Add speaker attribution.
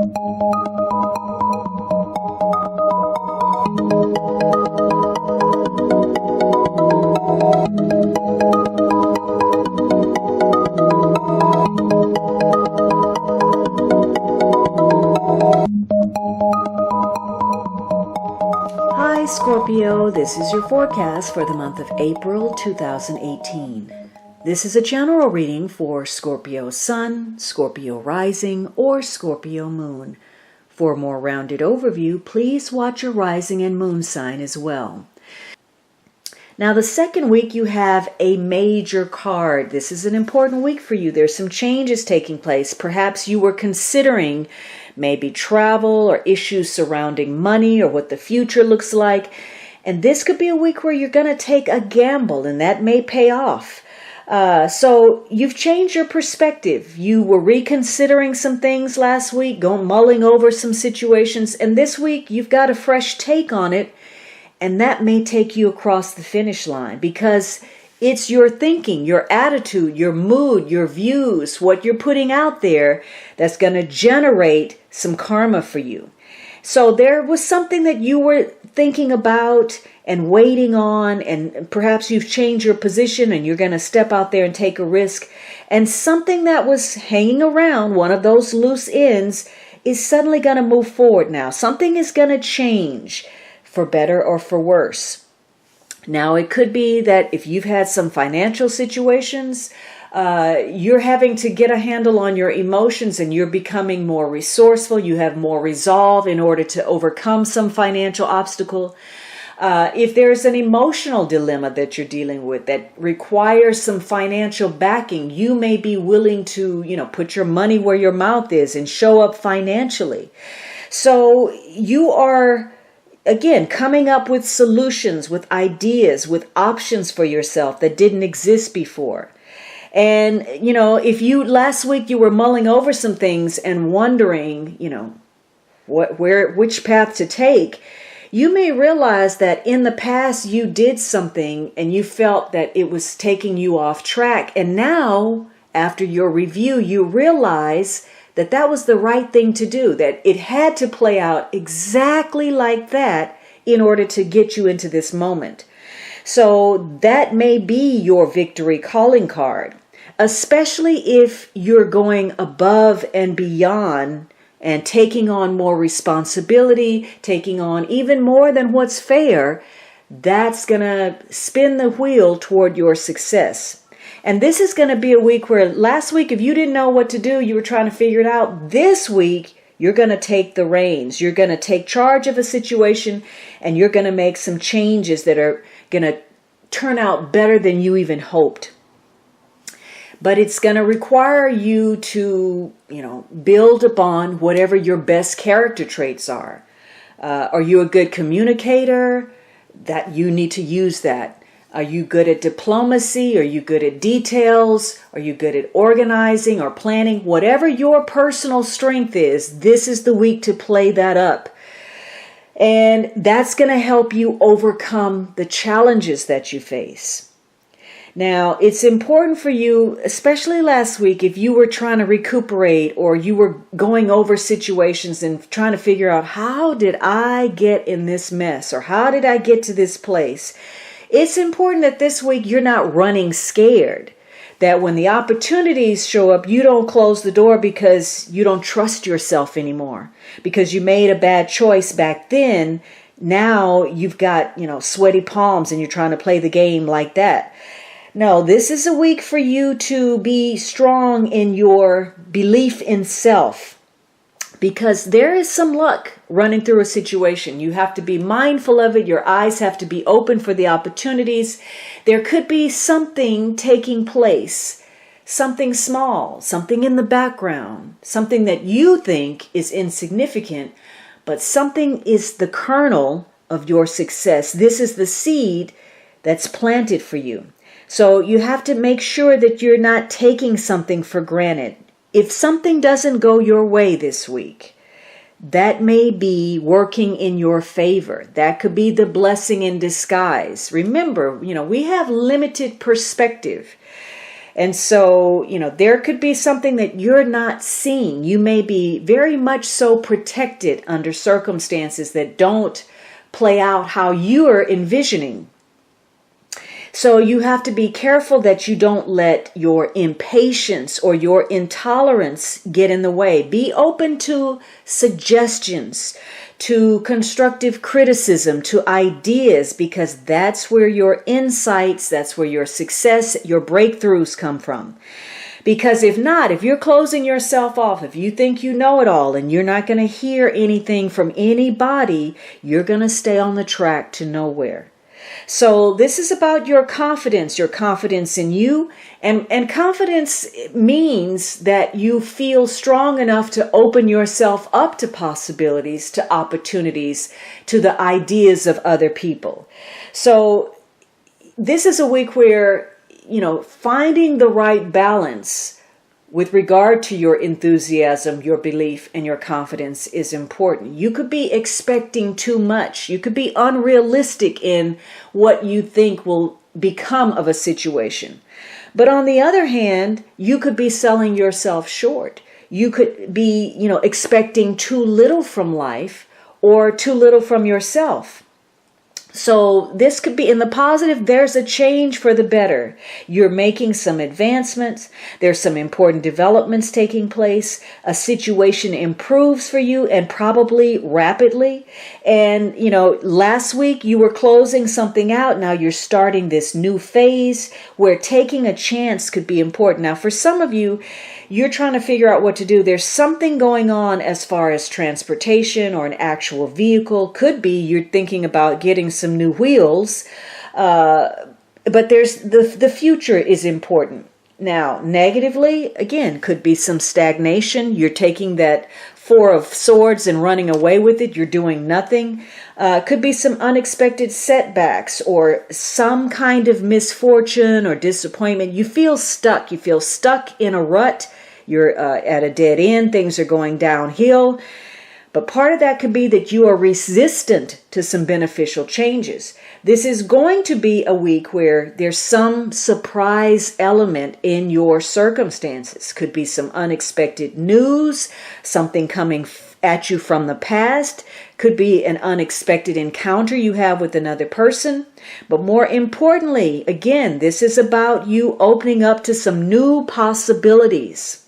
Speaker 1: Hi Scorpio, this is your forecast for the month of April 2018. This is a general reading for Scorpio Sun, Scorpio Rising, or Scorpio Moon. For a more rounded overview, please watch your rising and moon sign as well. Now the second week you have a major card. This is an important week for you. There's some changes taking place. Perhaps you were considering maybe travel or issues surrounding money or what the future looks like. And this could be a week where you're going to take a gamble and that may pay off. So you've changed your perspective. You were reconsidering some things last week, mulling over some situations. And this week you've got a fresh take on it. And that may take you across the finish line because it's your thinking, your attitude, your mood, your views, what you're putting out there that's going to generate some karma for you. So there was something that you were thinking about and waiting on, and perhaps you've changed your position and you're going to step out there and take a risk. And something that was hanging around, one of those loose ends, is suddenly going to move forward now. Something is going to change for better or for worse. Now, it could be that if you've had some financial situations, you're having to get a handle on your emotions and you're becoming more resourceful. You have more resolve in order to overcome some financial obstacle. If there's an emotional dilemma that you're dealing with that requires some financial backing, you may be willing to, put your money where your mouth is and show up financially. So you are, again, coming up with solutions, with ideas, with options for yourself that didn't exist before. And, if last week you were mulling over some things and wondering, which path to take, you may realize that in the past you did something and you felt that it was taking you off track. And now, after your review, you realize that that was the right thing to do, that it had to play out exactly like that in order to get you into this moment. So that may be your victory calling card, especially if you're going above and beyond and taking on more responsibility, taking on even more than what's fair. That's going to spin the wheel toward your success. And this is going to be a week where last week, if you didn't know what to do, you were trying to figure it out. This week, you're going to take the reins. You're going to take charge of a situation and you're going to make some changes that are going to turn out better than you even hoped. But it's going to require you to, build upon whatever your best character traits are. Are you a good communicator? That you need to use that. Are you good at diplomacy? Are you good at details? Are you good at organizing or planning? Whatever your personal strength is, this is the week to play that up. And that's going to help you overcome the challenges that you face. Now, it's important for you, especially last week, if you were trying to recuperate or you were going over situations and trying to figure out, how did I get in this mess? Or how did I get to this place? It's important that this week you're not running scared. That when the opportunities show up, you don't close the door because you don't trust yourself anymore. Because you made a bad choice back then. Now you've got, sweaty palms and you're trying to play the game like that. No, this is a week for you to be strong in your belief in self. Because there is some luck running through a situation. You have to be mindful of it. Your eyes have to be open for the opportunities. There could be something taking place, something small, something in the background, something that you think is insignificant, but something is the kernel of your success. This is the seed that's planted for you. So you have to make sure that you're not taking something for granted. If something doesn't go your way this week, that may be working in your favor. That could be the blessing in disguise. Remember, we have limited perspective. And so, there could be something that you're not seeing. You may be very much so protected under circumstances that don't play out how you're envisioning. So you have to be careful that you don't let your impatience or your intolerance get in the way. Be open to suggestions, to constructive criticism, to ideas, because that's where your insights, that's where your success, your breakthroughs come from. Because if not, if you're closing yourself off, if you think you know it all and you're not going to hear anything from anybody, you're going to stay on the track to nowhere. So this is about your confidence in you. And confidence means that you feel strong enough to open yourself up to possibilities, to opportunities, to the ideas of other people. So this is a week where, finding the right balance with regard to your enthusiasm, your belief, and your confidence is important. You could be expecting too much. You could be unrealistic in what you think will become of a situation. But on the other hand, you could be selling yourself short. You could be, expecting too little from life or too little from yourself. So this could be, in the positive, there's a change for the better. You're making some advancements. There's some important developments taking place. A situation improves for you, and probably rapidly. And, last week you were closing something out. Now you're starting this new phase where taking a chance could be important. Now, for some of you, you're trying to figure out what to do. There's something going on as far as transportation or an actual vehicle. Could be you're thinking about getting some new wheels. But there's the future is important. Now, negatively, again, could be some stagnation. You're taking that Four of Swords and running away with it. You're doing nothing. Could be some unexpected setbacks or some kind of misfortune or disappointment. You feel stuck. You feel stuck in a rut. You're at a dead end. Things are going downhill. But part of that could be that you are resistant to some beneficial changes. This is going to be a week where there's some surprise element in your circumstances. Could be some unexpected news, something coming at you from the past. Could be an unexpected encounter you have with another person. But more importantly, again, this is about you opening up to some new possibilities.